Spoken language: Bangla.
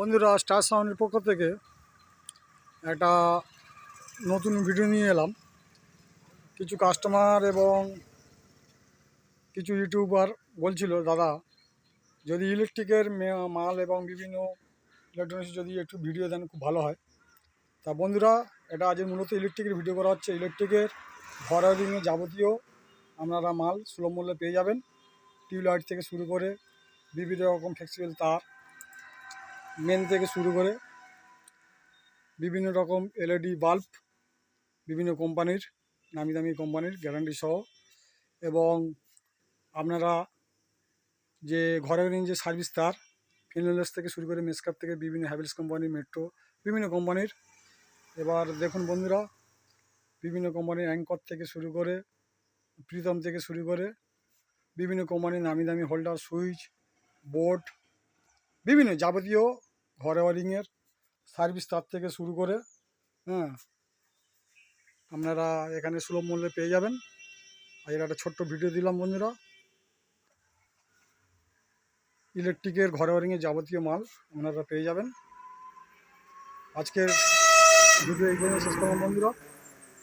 বন্ধুরা, স্টার সাউন্ডের পক্ষ থেকে একটা নতুন ভিডিও নিয়ে এলাম। কিছু কাস্টমার এবং কিছু ইউটিউবার বলছিল, দাদা যদি ইলেকট্রিকের মাল এবং বিভিন্ন ইলেকট্রনিক্স যদি একটু ভিডিও দেন খুব ভালো হয়। তা বন্ধুরা, এটা আজ মূলত ইলেকট্রিকের ভিডিও করা হচ্ছে। ইলেকট্রিকের ঘর ওয়ারিংয়ে যাবতীয় আপনারা মাল সুলভ মূল্যে পেয়ে যাবেন। টিউবলাইট থেকে শুরু করে বিভিন্ন রকম ফ্লেক্সিবল তার, মেন থেকে শুরু করে বিভিন্ন রকম এলইডি বাল্ব, বিভিন্ন কোম্পানির নামি দামি কোম্পানির গ্যারান্টি সহ, এবং আপনারা যে ঘরের যে সার্ভিস তার ফিনলেস থেকে শুরু করে মেসকাপ থেকে বিভিন্ন হ্যাভেলস কোম্পানি, মেট্রো, বিভিন্ন কোম্পানির। এবার দেখুন বন্ধুরা, বিভিন্ন কোম্পানির অ্যাঙ্কর থেকে শুরু করে প্রীতম থেকে শুরু করে বিভিন্ন কোম্পানির নামি দামি হোল্ডার, সুইচ বোর্ড, বিভিন্ন যাবতীয় ঘর ওয়ারিংয়ের সার্ভিস তার থেকে শুরু করে আপনারা এখানে সুলভ মূল্যে পেয়ে যাবেন। আজকে একটা ছোট্ট ভিডিও দিলাম বন্ধুরা। ইলেকট্রিকের ঘর ওয়ারিংয়ের যাবতীয় মাল আপনারা পেয়ে যাবেন। আজকের ভিডিও এই জন্য শেষ করলাম বন্ধুরা।